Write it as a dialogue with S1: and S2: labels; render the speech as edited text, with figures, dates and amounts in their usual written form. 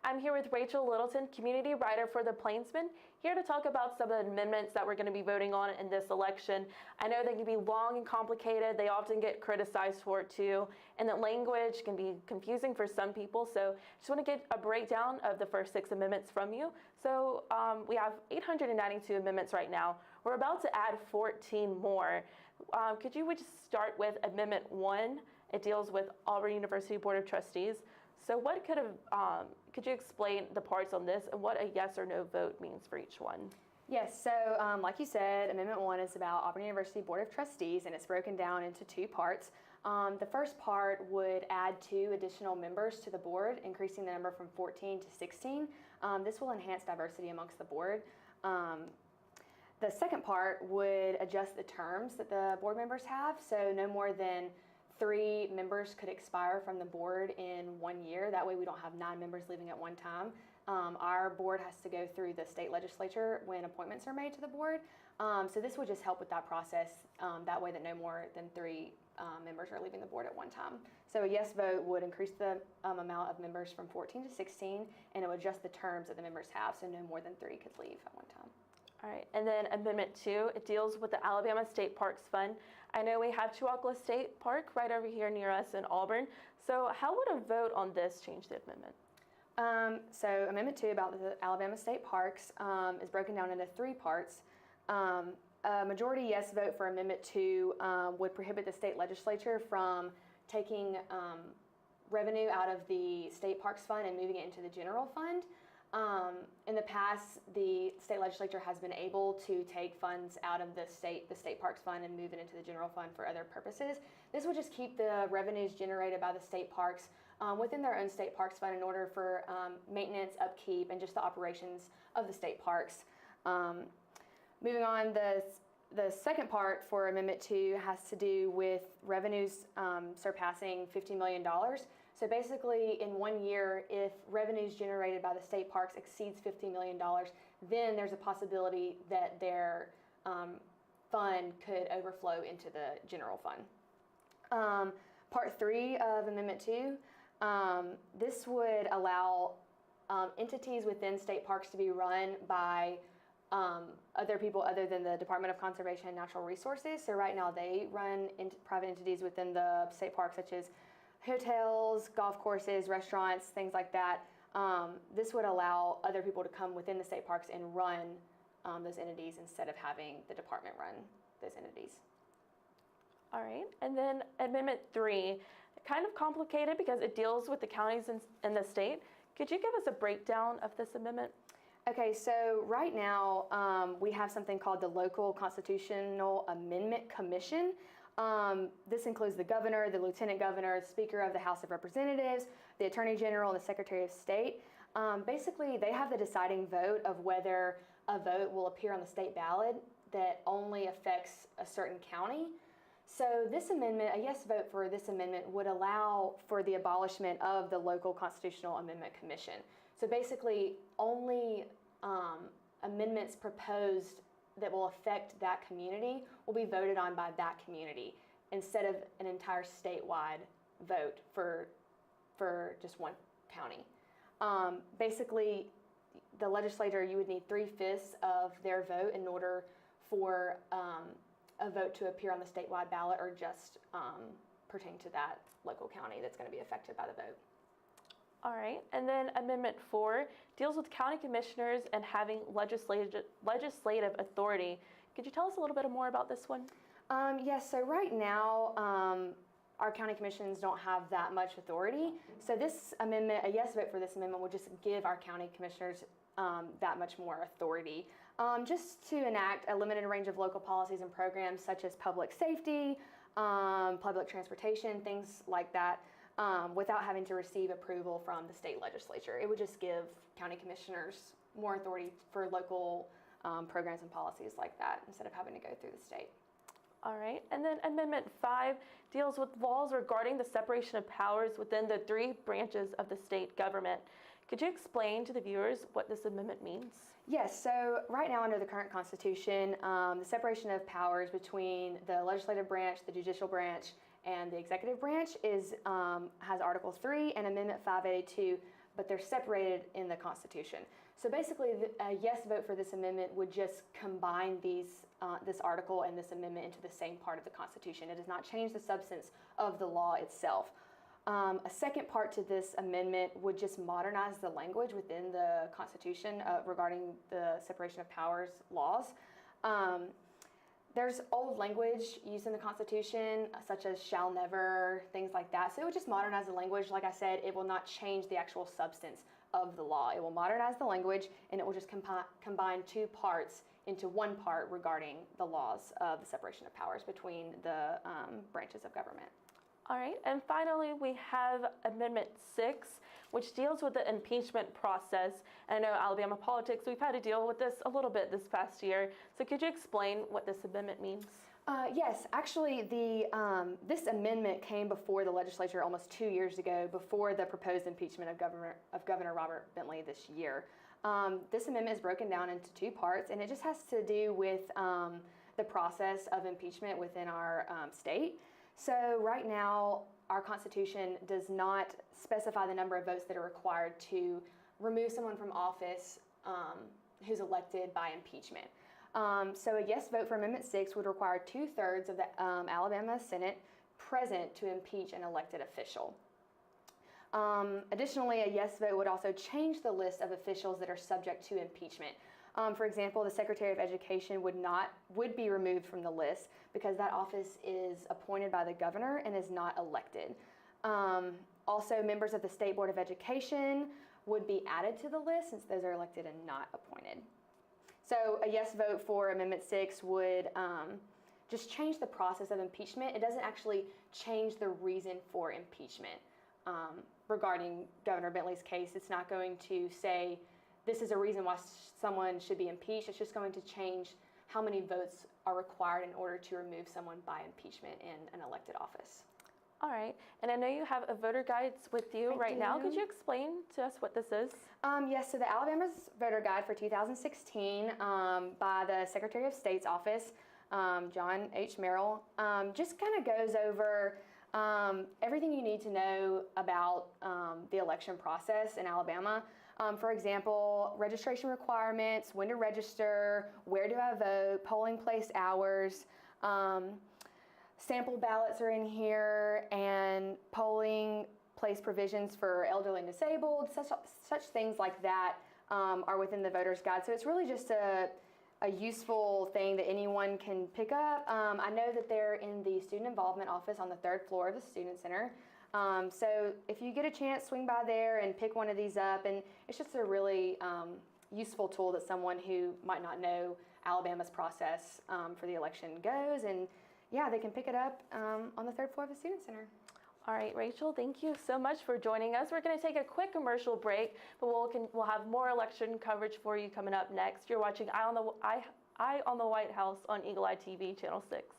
S1: I'm here with Rachel Littleton, community writer for The Plainsman, here to talk about some of the amendments that we're going to be voting on in this election. I know they can be long and complicated. They often get criticized for it too, and the language can be confusing for some people. So just want to get a breakdown of the first 6 amendments from you. So we have 892 amendments right now. We're about to add 14 more. Could you just start with Amendment 1? It deals with Auburn University Board of Trustees. So what could you explain the parts on this and what a yes or no vote means for each one?
S2: Yes, so like you said, Amendment 1 is about Auburn University Board of Trustees, and it's broken down into 2 parts. The first part would add 2 additional members to the board, increasing the number from 14 to 16. This will enhance diversity amongst the board. The second part would adjust the terms that the board members have, so no more than 3 members could expire from the board in 1 year. That way we don't have 9 members leaving at one time. Our board has to go through the state legislature when appointments are made to the board. So this would just help with that process, that way that no more than 3 members are leaving the board at one time. So a yes vote would increase the amount of members from 14 to 16, and it would adjust the terms that the members have, so no more than 3 could leave at one time.
S1: All right, and then Amendment 2, it deals with the Alabama State Parks Fund. I know we have Chewacla State Park right over here near us in Auburn. So how would a vote on this change the amendment?
S2: So Amendment 2 about the Alabama State Parks is broken down into 3 parts. A majority yes vote for Amendment 2 would prohibit the state legislature from taking revenue out of the State Parks Fund and moving it into the general fund. In the past, the state legislature has been able to take funds out of the state parks fund and move it into the general fund for other purposes. This would just keep the revenues generated by the state parks within their own state parks fund in order for maintenance, upkeep, and just the operations of the state parks. Moving on, the second part for Amendment 2 has to do with revenues surpassing $50 million. So basically, in 1 year, if revenues generated by the state parks exceeds $50 million, then there's a possibility that their fund could overflow into the general fund. Part 3 of Amendment 2, this would allow entities within state parks to be run by other people other than the Department of Conservation and Natural Resources. So right now they run private entities within the state parks, such as hotels, golf courses, restaurants, things like that. This would allow other people to come within the state parks and run those entities instead of having the department run those entities.
S1: All right, and then Amendment 3, kind of complicated because it deals with the counties in the state. Could you give us a breakdown of this amendment?
S2: Okay, so right now we have something called the Local Constitutional Amendment Commission. This includes the governor, the lieutenant governor, the speaker of the House of Representatives, the attorney general, and the secretary of state. Basically, they have the deciding vote of whether a vote will appear on the state ballot that only affects a certain county. So this amendment, a yes vote for this amendment, would allow for the abolishment of the Local Constitutional Amendment Commission. So basically, only amendments proposed that will affect that community will be voted on by that community instead of an entire statewide vote for just one county. Basically, the legislature, you would need 3/5 of their vote in order for a vote to appear on the statewide ballot or just pertain to that local county that's going to be affected by the vote.
S1: All right, and then Amendment 4 deals with county commissioners and having legislative authority. Could you tell us a little bit more about this one?
S2: Yes, so right now, our county commissions don't have that much authority. So this amendment, a yes vote for this amendment would just give our county commissioners that much more authority. Just to enact a limited range of local policies and programs such as public safety, public transportation, things like that. Without having to receive approval from the state legislature. It would just give county commissioners more authority for local programs and policies like that instead of having to go through the state.
S1: All right, and then Amendment 5 deals with laws regarding the separation of powers within the 3 branches of the state government. Could you explain to the viewers what this amendment means?
S2: Yes, so right now under the current Constitution, the separation of powers between the legislative branch, the judicial branch, and the executive branch has Article 3 and Amendment 582 but they're separated in the Constitution. So basically, a yes vote for this amendment would just combine this article and this amendment into the same part of the Constitution. It does not change the substance of the law itself. A second part to this amendment would just modernize the language within the Constitution regarding the separation of powers laws. There's old language used in the Constitution, such as shall never, things like that. So it would just modernize the language. Like I said, it will not change the actual substance of the law. It will modernize the language, and it will just combine two parts into one part regarding the laws of the separation of powers between the branches of government.
S1: All right, and finally we have Amendment 6, which deals with the impeachment process. And I know Alabama politics, we've had to deal with this a little bit this past year. So could you explain what this amendment means?
S2: Yes, actually, this amendment came before the legislature almost 2 years ago, before the proposed impeachment of Governor Robert Bentley this year. This amendment is broken down into two parts, and it just has to do with the process of impeachment within our state. So right now, our Constitution does not specify the number of votes that are required to remove someone from office who's elected by impeachment. So a yes vote for Amendment 6 would require 2/3 of the Alabama Senate present to impeach an elected official. Additionally, a yes vote would also change the list of officials that are subject to impeachment. For example, the Secretary of Education would be removed from the list because that office is appointed by the governor and is not elected. Also, members of the State Board of Education would be added to the list since those are elected and not appointed. So a yes vote for Amendment 6 would just change the process of impeachment. It doesn't actually change the reason for impeachment. Regarding Governor Bentley's case, it's not going to say this is a reason why someone should be impeached. It's just going to change how many votes are required in order to remove someone by impeachment in an elected office.
S1: All right, and I know you have a voter guide with you right now. Could you explain to us what this is?
S2: Yes, so the Alabama's voter guide for 2016 by the Secretary of State's office, John H. Merrill, just kind of goes over everything you need to know about the election process in Alabama. For example, registration requirements, when to register, where do I vote, polling place hours, sample ballots are in here, and polling place provisions for elderly and disabled, such things like that are within the voter's guide. So it's really just a useful thing that anyone can pick up. I know that they're in the student involvement office on the 3rd floor of the Student Center. So if you get a chance, swing by there and pick one of these up. And it's just a really useful tool that someone who might not know Alabama's process for the election goes. And yeah, they can pick it up on the 3rd floor of the Student Center.
S1: All right, Rachel, thank you so much for joining us. We're going to take a quick commercial break, but we'll have more election coverage for you coming up next. You're watching Eye on the White House on Eagle Eye TV, Channel 6.